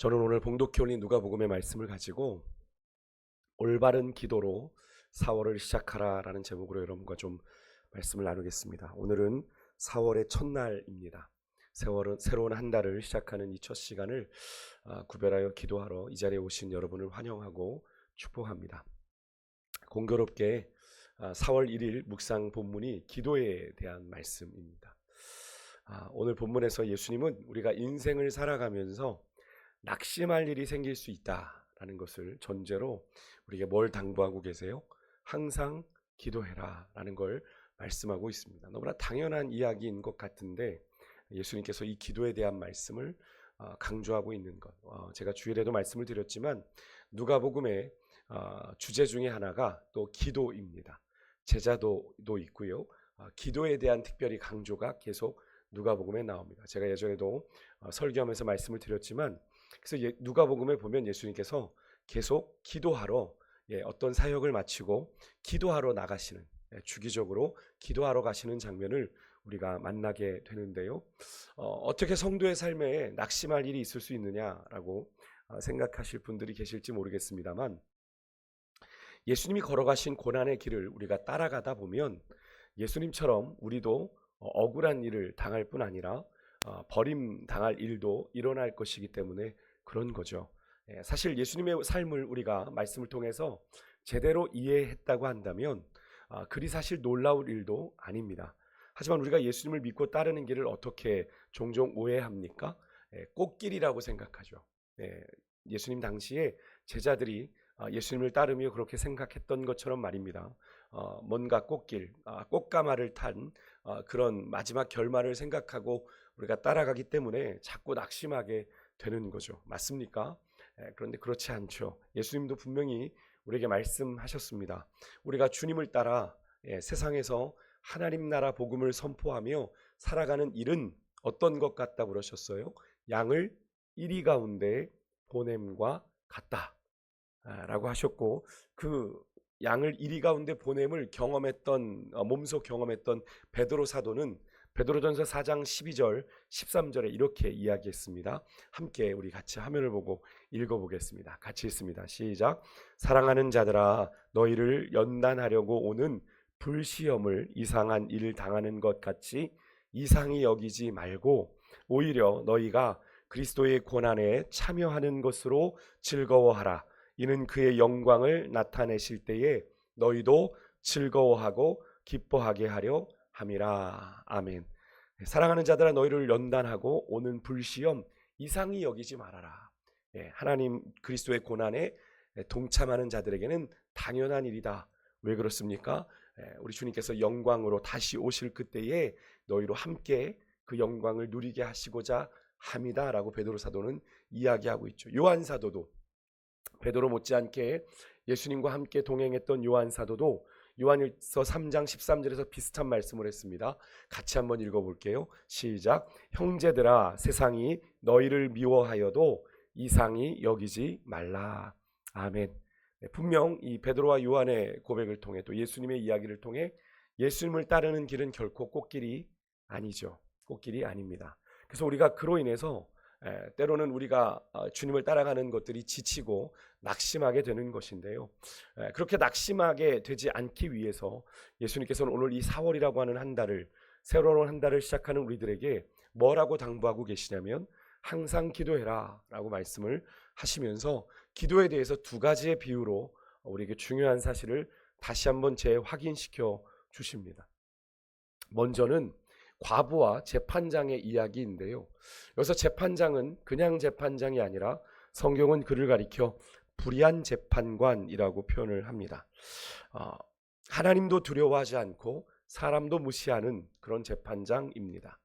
저는 오늘 봉독해 올린 누가복음의 말씀을 가지고 올바른 기도로 4월을 시작하라라는 제목으로 여러분과 좀 말씀을 나누겠습니다. 오늘은 4월의 첫날입니다. 새로운 한 달을 시작하는 이 첫 시간을 구별하여 기도하러 이 자리에 오신 여러분을 환영하고 축복합니다. 공교롭게 4월 1일 묵상 본문이 기도에 대한 말씀입니다. 오늘 본문에서 예수님은 우리가 인생을 살아가면서 낙심할 일이 생길 수 있다라는 것을 전제로 우리에게 뭘 당부하고 계세요? 항상 기도해라 라는 걸 말씀하고 있습니다. 너무나 당연한 이야기인 것 같은데 예수님께서 이 기도에 대한 말씀을 강조하고 있는 것, 제가 주일에도 말씀을 드렸지만 누가복음의 주제 중에 하나가 또 기도입니다. 제자도도 있고요, 기도에 대한 특별히 강조가 계속 누가복음에 나옵니다. 제가 예전에도 설교하면서 말씀을 드렸지만, 그래서 누가복음에 보면 예수님께서 계속 기도하러 어떤 사역을 마치고 기도하러 나가시는, 주기적으로 기도하러 가시는 장면을 우리가 만나게 되는데요. 어떻게 성도의 삶에 낙심할 일이 있을 수 있느냐라고 생각하실 분들이 계실지 모르겠습니다만, 예수님이 걸어가신 고난의 길을 우리가 따라가다 보면 예수님처럼 우리도 억울한 일을 당할 뿐 아니라 버림당할 일도 일어날 것이기 때문에 그런 거죠. 사실 예수님의 삶을 우리가 말씀을 통해서 제대로 이해했다고 한다면 그리 사실 놀라울 일도 아닙니다. 하지만 우리가 예수님을 믿고 따르는 길을 어떻게 종종 오해합니까? 꽃길이라고 생각하죠. 예수님 당시에 제자들이 예수님을 따르며 그렇게 생각했던 것처럼 말입니다. 뭔가 꽃길, 꽃가마를 탄 그런 마지막 결말을 생각하고 우리가 따라가기 때문에 자꾸 낙심하게 되는 거죠. 맞습니까? 그런데 그렇지 않죠. 예수님도 분명히 우리에게 말씀하셨습니다. 우리가 주님을 따라 세상에서 하나님 나라 복음을 선포하며 살아가는 일은 어떤 것 같다고 그러셨어요? 양을 이리 가운데 보냄과 같다 라고 하셨고, 그 양을 이리 가운데 보냄을 경험했던, 몸소 경험했던 베드로 사도는 베드로전서 4장 12절 13절에 이렇게 이야기했습니다. 함께 우리 같이 화면을 보고 읽어보겠습니다. 같이 읽습니다. 시작. 사랑하는 자들아, 너희를 연단하려고 오는 불시험을 이상한 일을 당하는 것 같이 이상히 여기지 말고 오히려 너희가 그리스도의 고난에 참여하는 것으로 즐거워하라. 이는 그의 영광을 나타내실 때에 너희도 즐거워하고 기뻐하게 하려 함이라. 아멘. 사랑하는 자들아, 너희를 연단하고 오는 불시험 이상히 여기지 말아라. 하나님 그리스도의 고난에 동참하는 자들에게는 당연한 일이다. 왜 그렇습니까? 우리 주님께서 영광으로 다시 오실 그때에 너희로 함께 그 영광을 누리게 하시고자 합니다 라고 베드로 사도는 이야기하고 있죠. 요한 사도도 베드로 못지않게 예수님과 함께 동행했던 요한 사도도 요한일서 3장 13절에서 비슷한 말씀을 했습니다. 같이 한번 읽어볼게요. 시작. 형제들아, 세상이 너희를 미워하여도 이상히 여기지 말라. 아멘. 분명 이 베드로와 요한의 고백을 통해 또 예수님의 이야기를 통해 예수님을 따르는 길은 결코 꽃길이 아니죠. 꽃길이 아닙니다. 그래서 우리가 그로 인해서 때로는 우리가 주님을 따라가는 것들이 지치고 낙심하게 되는 것인데요. 그렇게 낙심하게 되지 않기 위해서 예수님께서는 오늘 이 4월이라고 하는 한 달을, 새로운 한 달을 시작하는 우리들에게 뭐라고 당부하고 계시냐면 항상 기도해라 라고 말씀을 하시면서 기도에 대해서 두 가지의 비유로 우리에게 중요한 사실을 다시 한번 재확인시켜 주십니다. 먼저는 과부와 재판장의 이야기인데요. 여기서 재판장은 그냥 재판장이 아니라 성경은 그를 가리켜 불의한 재판관이라고 표현을 합니다. 하나님도 두려워하지 않고 사람도 무시하는 그런 재판장입니다.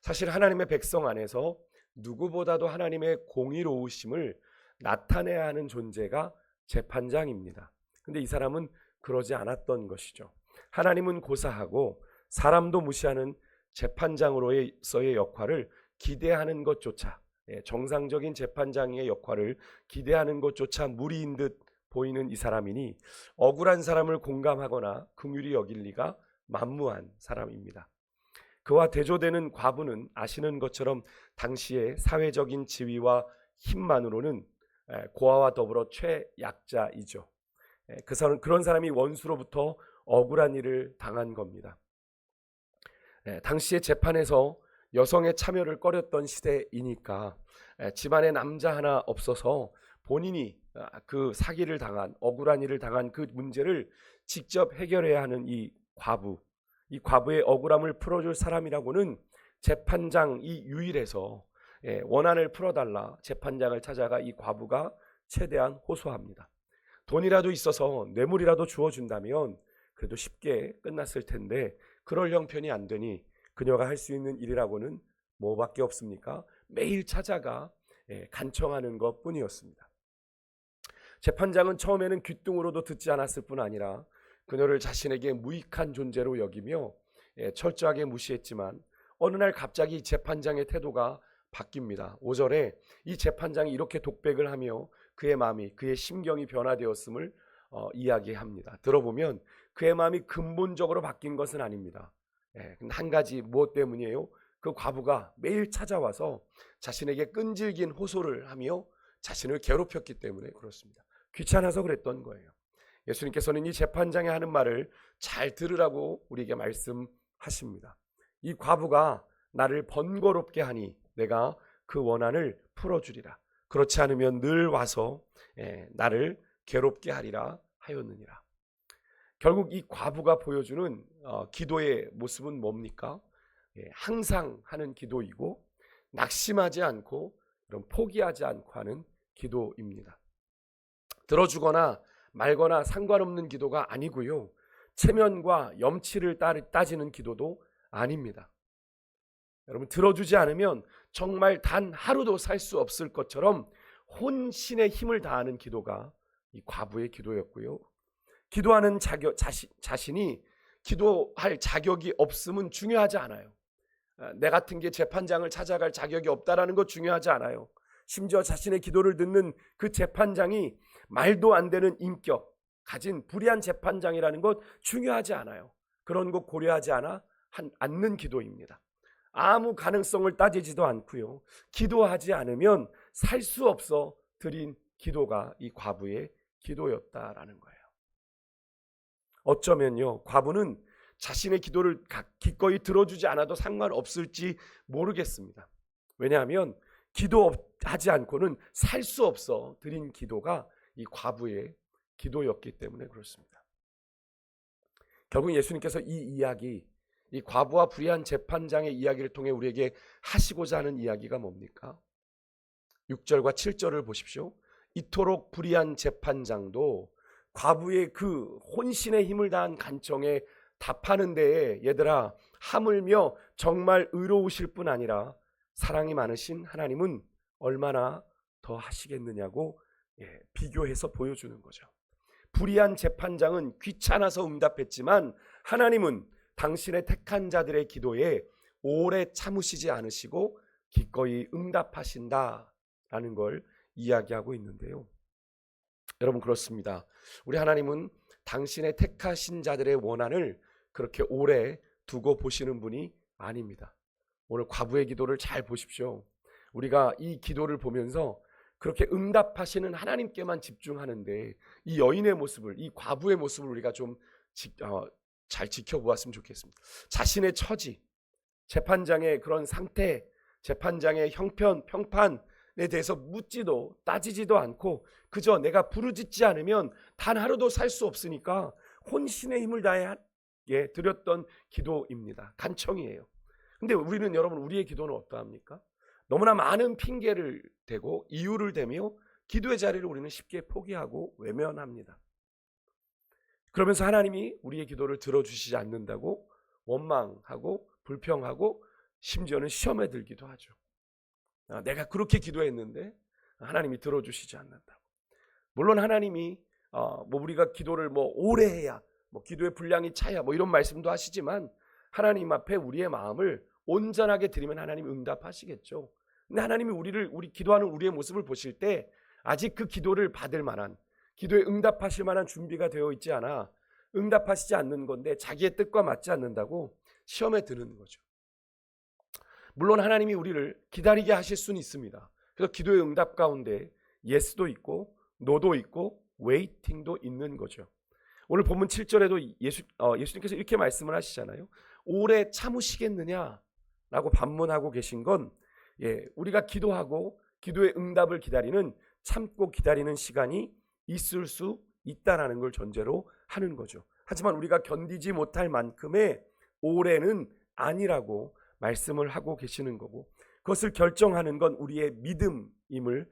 사실 하나님의 백성 안에서 누구보다도 하나님의 공의로우심을 나타내야 하는 존재가 재판장입니다. 근데 이 사람은 그러지 않았던 것이죠. 하나님은 고사하고 사람도 무시하는 재판장으로서의 역할을 기대하는 것조차, 정상적인 재판장의 역할을 기대하는 것조차 무리인 듯 보이는 이 사람이니 억울한 사람을 공감하거나 긍휼히 여길 리가 만무한 사람입니다. 그와 대조되는 과부는 아시는 것처럼 당시의 사회적인 지위와 힘만으로는 고아와 더불어 최약자이죠. 그런 사람이 원수로부터 억울한 일을 당한 겁니다. 당시의 재판에서 여성의 참여를 꺼렸던 시대이니까 집안에 남자 하나 없어서 본인이 그 사기를 당한, 억울한 일을 당한 그 문제를 직접 해결해야 하는 이 과부의 억울함을 풀어줄 사람이라고는 재판장이 유일해서 원한을 풀어달라 재판장을 찾아가 이 과부가 최대한 호소합니다. 돈이라도 있어서 뇌물이라도 주어준다면 그래도 쉽게 끝났을 텐데 그럴 형편이 안 되니 그녀가 할 수 있는 일이라고는 뭐밖에 없습니까? 매일 찾아가 간청하는 것뿐이었습니다. 재판장은 처음에는 귓등으로도 듣지 않았을 뿐 아니라 그녀를 자신에게 무익한 존재로 여기며 철저하게 무시했지만 어느 날 갑자기 재판장의 태도가 바뀝니다. 5절에 이 재판장이 이렇게 독백을 하며 그의 마음이, 그의 심경이 변화되었음을 이야기합니다. 들어보면 그의 마음이 근본적으로 바뀐 것은 아닙니다. 한 가지 무엇 때문이에요? 그 과부가 매일 찾아와서 자신에게 끈질긴 호소를 하며 자신을 괴롭혔기 때문에 그렇습니다. 귀찮아서 그랬던 거예요. 예수님께서는 이 재판장이 하는 말을 잘 들으라고 우리에게 말씀하십니다. 이 과부가 나를 번거롭게 하니 내가 그 원한을 풀어주리라. 그렇지 않으면 늘 와서 나를 괴롭게 하리라 하였느니라. 결국 이 과부가 보여주는 기도의 모습은 뭡니까? 항상 하는 기도이고 낙심하지 않고 포기하지 않고 하는 기도입니다. 들어주거나 말거나 상관없는 기도가 아니고요, 체면과 염치를 따지는 기도도 아닙니다. 여러분, 들어주지 않으면 정말 단 하루도 살 수 없을 것처럼 혼신의 힘을 다하는 기도가 이 과부의 기도였고요, 기도하는 자신이 기도할 자격이 없음은 중요하지 않아요. 내 같은 게 재판장을 찾아갈 자격이 없다라는 것 중요하지 않아요. 심지어 자신의 기도를 듣는 그 재판장이 말도 안 되는 인격 가진 불의한 재판장이라는 것 중요하지 않아요. 그런 것 고려하지 않는 기도입니다. 아무 가능성을 따지지도 않고요, 기도하지 않으면 살 수 없어 드린 기도가 이 과부의 기도였다라는 거예요. 어쩌면요, 과부는 자신의 기도를 기꺼이 들어주지 않아도 상관없을지 모르겠습니다. 왜냐하면 기도하지 않고는 살 수 없어 드린 기도가 이 과부의 기도였기 때문에 그렇습니다. 결국 예수님께서 이 과부와 불의한 재판장의 이야기를 통해 우리에게 하시고자 하는 이야기가 뭡니까? 6절과 7절을 보십시오. 이토록 불의한 재판장도 과부의 그 혼신의 힘을 다한 간청에 답하는 데에 얘들아, 하물며 정말 의로우실 뿐 아니라 사랑이 많으신 하나님은 얼마나 더 하시겠느냐고 비교해서 보여주는 거죠. 불의한 재판장은 귀찮아서 응답했지만 하나님은 당신의 택한 자들의 기도에 오래 참으시지 않으시고 기꺼이 응답하신다라는 걸 이야기하고 있는데요. 여러분, 그렇습니다. 우리 하나님은 당신의 택하신 자들의 원한을 그렇게 오래 두고 보시는 분이 아닙니다. 오늘 과부의 기도를 잘 보십시오. 우리가 이 기도를 보면서 그렇게 응답하시는 하나님께만 집중하는데 이 여인의 모습을, 이 과부의 모습을 우리가 좀 잘 지켜보았으면 좋겠습니다. 자신의 처지, 재판장의 그런 상태, 재판장의 평판에 대해서 묻지도 따지지도 않고 그저 내가 부르짖지 않으면 단 하루도 살 수 없으니까 혼신의 힘을 다해 드렸던 기도입니다. 간청이에요. 근데 여러분, 우리의 기도는 어떠합니까? 너무나 많은 핑계를 대고 이유를 대며 기도의 자리를 우리는 쉽게 포기하고 외면합니다. 그러면서 하나님이 우리의 기도를 들어주시지 않는다고 원망하고 불평하고 심지어는 시험에 들기도 하죠. 내가 그렇게 기도했는데 하나님이 들어주시지 않는다고. 물론 하나님이 우리가 기도를 오래 해야 기도의 분량이 차야 이런 말씀도 하시지만 하나님 앞에 우리의 마음을 온전하게 드리면 하나님이 응답하시겠죠. 근데 하나님이 우리 기도하는 우리의 모습을 보실 때 아직 그 기도를 받을 만한, 기도에 응답하실 만한 준비가 되어 있지 않아 응답하시지 않는 건데 자기의 뜻과 맞지 않는다고 시험에 드는 거죠. 물론 하나님이 우리를 기다리게 하실 수는 있습니다. 그래서 기도의 응답 가운데 예스도 있고 노도 있고 웨이팅도 있는 거죠. 오늘 본문 7절에도 예수님께서 이렇게 말씀을 하시잖아요. 오래 참으시겠느냐라고 반문하고 계신 건 우리가 기도하고 기도의 응답을 기다리는 참고 기다리는 시간이 있을 수 있다라는 걸 전제로 하는 거죠. 하지만 우리가 견디지 못할 만큼의 오래는 아니라고 말씀을 하고 계시는 거고, 그것을 결정하는 건 우리의 믿음임을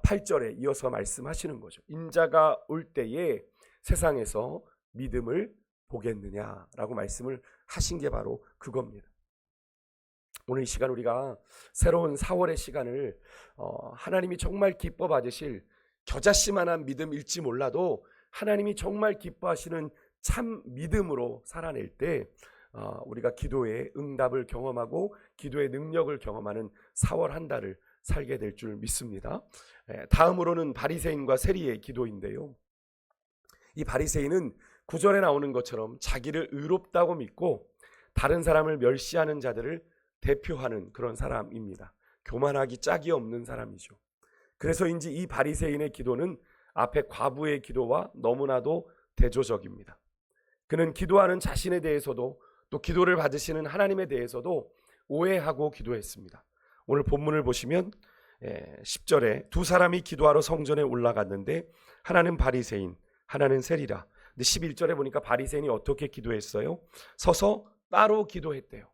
8절에 이어서 말씀하시는 거죠. 인자가 올 때에 세상에서 믿음을 보겠느냐라고 말씀을 하신 게 바로 그겁니다. 오늘 이 시간 우리가 새로운 4월의 시간을 하나님이 정말 기뻐 받으실 겨자씨만한 믿음일지 몰라도 하나님이 정말 기뻐하시는 참 믿음으로 살아낼 때 우리가 기도의 응답을 경험하고 기도의 능력을 경험하는 4월 한 달을 살게 될 줄 믿습니다. 다음으로는 바리새인과 세리의 기도인데요. 이 바리새인은 9절에 나오는 것처럼 자기를 의롭다고 믿고 다른 사람을 멸시하는 자들을 대표하는 그런 사람입니다. 교만하기 짝이 없는 사람이죠. 그래서인지 이 바리새인의 기도는 앞에 과부의 기도와 너무나도 대조적입니다. 그는 기도하는 자신에 대해서도 또 기도를 받으시는 하나님에 대해서도 오해하고 기도했습니다. 오늘 본문을 보시면 10절에 두 사람이 기도하러 성전에 올라갔는데 하나는 바리새인, 하나는 세리라. 근데 11절에 보니까 바리새인이 어떻게 기도했어요? 서서 따로 기도했대요.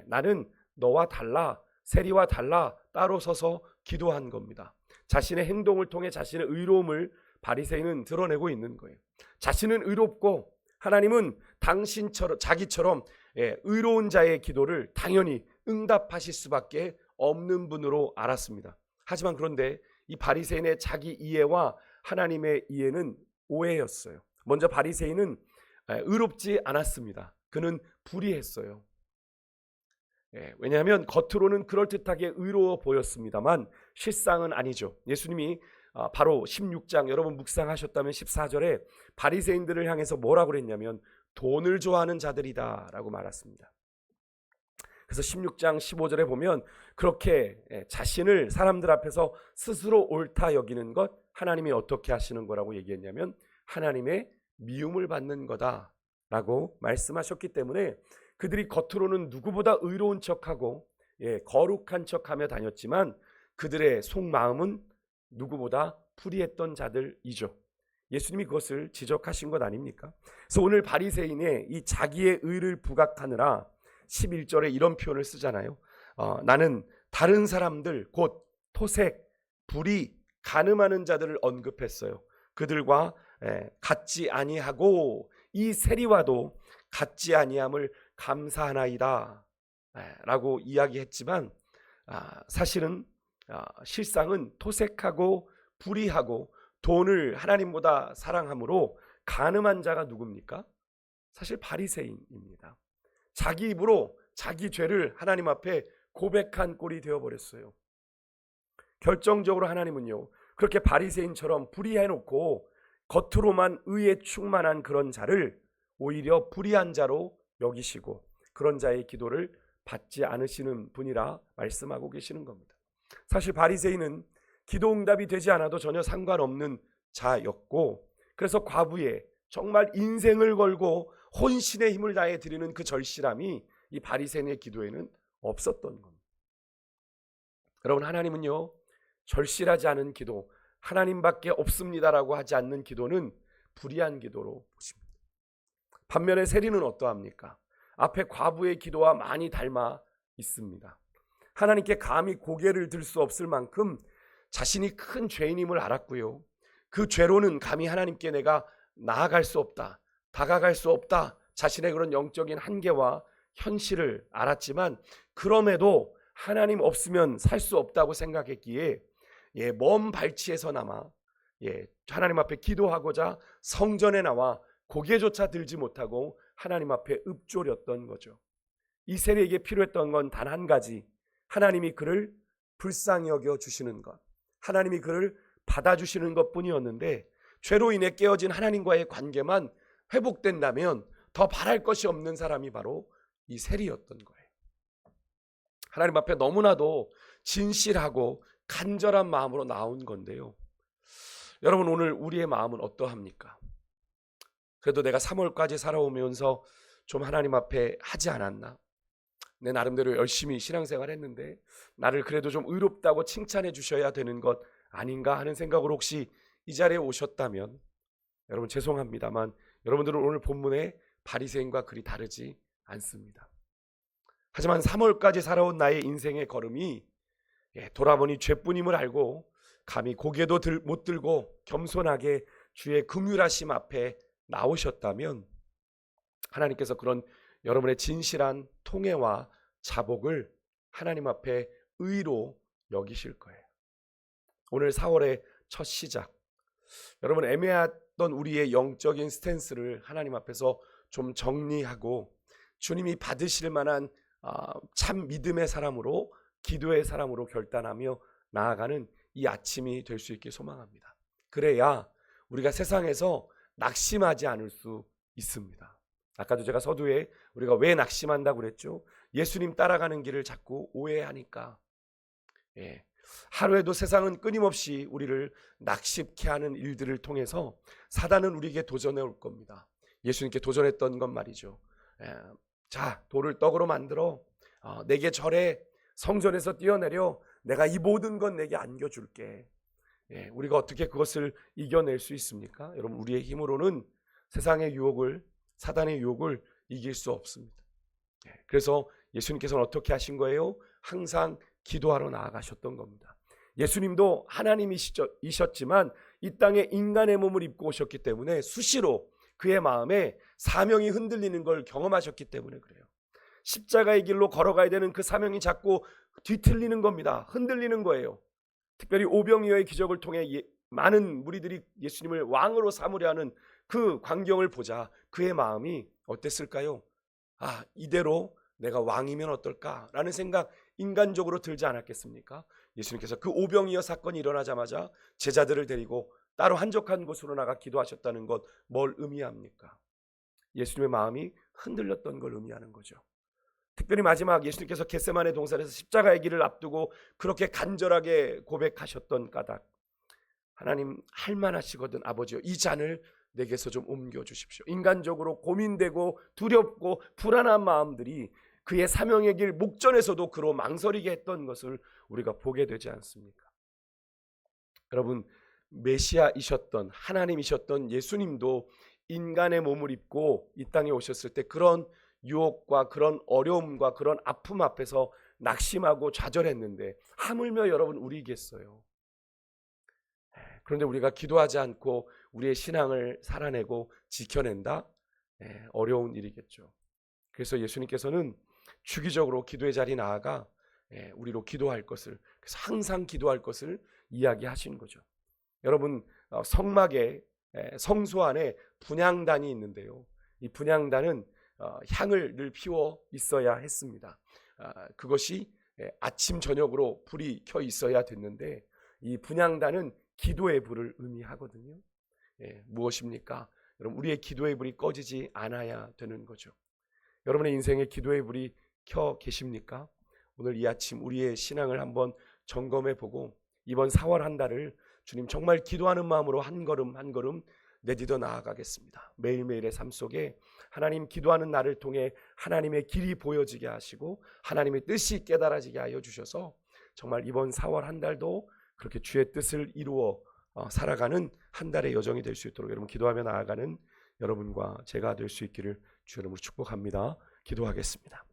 나는 너와 달라, 세리와 달라 따로 서서 기도한 겁니다. 자신의 행동을 통해 자신의 의로움을 바리새인은 드러내고 있는 거예요. 자신은 의롭고 하나님은 당신처럼 자기처럼 의로운 자의 기도를 당연히 응답하실 수밖에 없는 분으로 알았습니다. 하지만 그런데 이 바리새인의 자기 이해와 하나님의 이해는 오해였어요. 먼저 바리새인은 의롭지 않았습니다. 그는 불의했어요. 왜냐하면 겉으로는 그럴듯하게 의로워 보였습니다만 실상은 아니죠. 예수님이 바로 16장 여러분 묵상하셨다면 14절에 바리새인들을 향해서 뭐라고 그랬냐면 돈을 좋아하는 자들이다 라고 말했습니다. 그래서 16장 15절에 보면 그렇게 자신을 사람들 앞에서 스스로 옳다 여기는 것 하나님이 어떻게 하시는 거라고 얘기했냐면 하나님의 미움을 받는 거다라고 말씀하셨기 때문에 그들이 겉으로는 누구보다 의로운 척하고 거룩한 척하며 다녔지만 그들의 속마음은 누구보다 불의했던 자들이죠. 예수님이 그것을 지적하신 것 아닙니까? 그래서 오늘 바리새인의 이 자기의 의를 부각하느라 11절에 이런 표현을 쓰잖아요. 나는 다른 사람들 곧 토색, 불의, 간음하는 자들을 언급했어요. 그들과 같지 아니하고 이 세리와도 같지 아니함을 감사하나이다 라고 이야기했지만 사실은 실상은 토색하고 불의하고 돈을 하나님보다 사랑함으로 간음한 자가 누굽니까? 사실 바리새인입니다. 자기 입으로 자기 죄를 하나님 앞에 고백한 꼴이 되어버렸어요. 결정적으로 하나님은요 그렇게 바리새인처럼 불의해놓고 겉으로만 의에 충만한 그런 자를 오히려 불의한 자로 여기시고 그런 자의 기도를 받지 않으시는 분이라 말씀하고 계시는 겁니다. 사실 바리새인은 기도 응답이 되지 않아도 전혀 상관없는 자였고 그래서 과부의 정말 인생을 걸고 혼신의 힘을 다해 드리는 그 절실함이 이 바리새인의 기도에는 없었던 겁니다. 여러분 하나님은요 절실하지 않은 기도 하나님밖에 없습니다라고 하지 않는 기도는 불의한 기도로 보십니다. 반면에 세리는 어떠합니까? 앞에 과부의 기도와 많이 닮아 있습니다. 하나님께 감히 고개를 들 수 없을 만큼 자신이 큰 죄인임을 알았고요. 그 죄로는 감히 하나님께 내가 나아갈 수 없다, 다가갈 수 없다, 자신의 그런 영적인 한계와 현실을 알았지만 그럼에도 하나님 없으면 살 수 없다고 생각했기에 먼 발치에서나마 하나님 앞에 기도하고자 성전에 나와 고개조차 들지 못하고 하나님 앞에 읊조렸던 거죠. 이 세리에게 필요했던 건 단 한 가지, 하나님이 그를 불쌍히 여겨 주시는 것, 하나님이 그를 받아주시는 것뿐이었는데 죄로 인해 깨어진 하나님과의 관계만 회복된다면 더 바랄 것이 없는 사람이 바로 이 세리였던 거예요. 하나님 앞에 너무나도 진실하고 간절한 마음으로 나온 건데요. 여러분, 오늘 우리의 마음은 어떠합니까? 그래도 내가 3월까지 살아오면서 좀 하나님 앞에 하지 않았나? 내 나름대로 열심히 신앙생활 했는데 나를 그래도 좀 의롭다고 칭찬해 주셔야 되는 것 아닌가 하는 생각으로 혹시 이 자리에 오셨다면, 여러분 죄송합니다만 여러분들은 오늘 본문의 바리새인과 그리 다르지 않습니다. 하지만 3월까지 살아온 나의 인생의 걸음이 돌아보니 죄뿐임을 알고 감히 고개도 못 들고 겸손하게 주의 긍휼하심 앞에 나오셨다면, 하나님께서 그런 여러분의 진실한 통회와 자복을 하나님 앞에 의로 여기실 거예요. 오늘 4월의 첫 시작, 여러분 애매했던 우리의 영적인 스탠스를 하나님 앞에서 좀 정리하고 주님이 받으실 만한 참 믿음의 사람으로, 기도의 사람으로 결단하며 나아가는 이 아침이 될 수 있게 소망합니다. 그래야 우리가 세상에서 낙심하지 않을 수 있습니다. 아까도 제가 서두에 우리가 왜 낙심한다고 그랬죠? 예수님 따라가는 길을 자꾸 오해하니까. 하루에도 세상은 끊임없이 우리를 낙심케 하는 일들을 통해서 사단은 우리에게 도전해 올 겁니다. 예수님께 도전했던 건 말이죠. 자, 돌을 떡으로 만들어 내게 절해, 성전에서 뛰어내려 내가 이 모든 건 내게 안겨줄게. 우리가 어떻게 그것을 이겨낼 수 있습니까? 여러분, 우리의 힘으로는 세상의 유혹을, 사단의 유혹을 이길 수 없습니다. 그래서 예수님께서는 어떻게 하신 거예요? 항상 기도하러 나아가셨던 겁니다. 예수님도 하나님이셨지만 이 땅에 인간의 몸을 입고 오셨기 때문에 수시로 그의 마음에 사명이 흔들리는 걸 경험하셨기 때문에 그래요. 십자가의 길로 걸어가야 되는 그 사명이 자꾸 뒤틀리는 겁니다. 흔들리는 거예요. 특별히 오병이어의 기적을 통해 많은 무리들이 예수님을 왕으로 삼으려 하는 그 광경을 보자 그의 마음이 어땠을까요? 이대로 내가 왕이면 어떨까라는 생각 인간적으로 들지 않았겠습니까? 예수님께서 그 오병이어 사건이 일어나자마자 제자들을 데리고 따로 한적한 곳으로 나가 기도하셨다는 것, 뭘 의미합니까? 예수님의 마음이 흔들렸던 걸 의미하는 거죠. 특별히 마지막 예수님께서 겟세마네 동산에서 십자가의 길을 앞두고 그렇게 간절하게 고백하셨던 까닭, 하나님 할만하시거든 아버지요, 이 잔을 내게서 좀 옮겨주십시오. 인간적으로 고민되고 두렵고 불안한 마음들이 그의 사명의 길 목전에서도 그로 망설이게 했던 것을 우리가 보게 되지 않습니까? 여러분, 메시아이셨던 하나님이셨던 예수님도 인간의 몸을 입고 이 땅에 오셨을 때 그런 유혹과 그런 어려움과 그런 아픔 앞에서 낙심하고 좌절했는데 하물며 여러분 우리겠어요. 그런데 우리가 기도하지 않고 우리의 신앙을 살아내고 지켜낸다? 어려운 일이겠죠. 그래서 예수님께서는 주기적으로 기도의 자리에 나아가 우리로 기도할 것을, 그래서 항상 기도할 것을 이야기하신 거죠. 여러분, 성막에 성소 안에 분향단이 있는데요. 이 분향단은 향을 늘 피워 있어야 했습니다. 그것이 아침 저녁으로 불이 켜 있어야 됐는데 이 분향단은 기도의 불을 의미하거든요. 무엇입니까? 여러분, 우리의 기도의 불이 꺼지지 않아야 되는 거죠. 여러분의 인생에 기도의 불이 켜 계십니까? 오늘 이 아침 우리의 신앙을 한번 점검해 보고 이번 4월 한 달을 주님 정말 기도하는 마음으로 한 걸음 한 걸음 내딛어 나아가겠습니다. 매일매일의 삶 속에 하나님 기도하는 나를 통해 하나님의 길이 보여지게 하시고 하나님의 뜻이 깨달아지게 하여 주셔서 정말 이번 4월 한 달도 그렇게 주의 뜻을 이루어 살아가는 한 달의 여정이 될 수 있도록 여러분 기도하며 나아가는 여러분과 제가 될 수 있기를 주의 이름으로 축복합니다. 기도하겠습니다.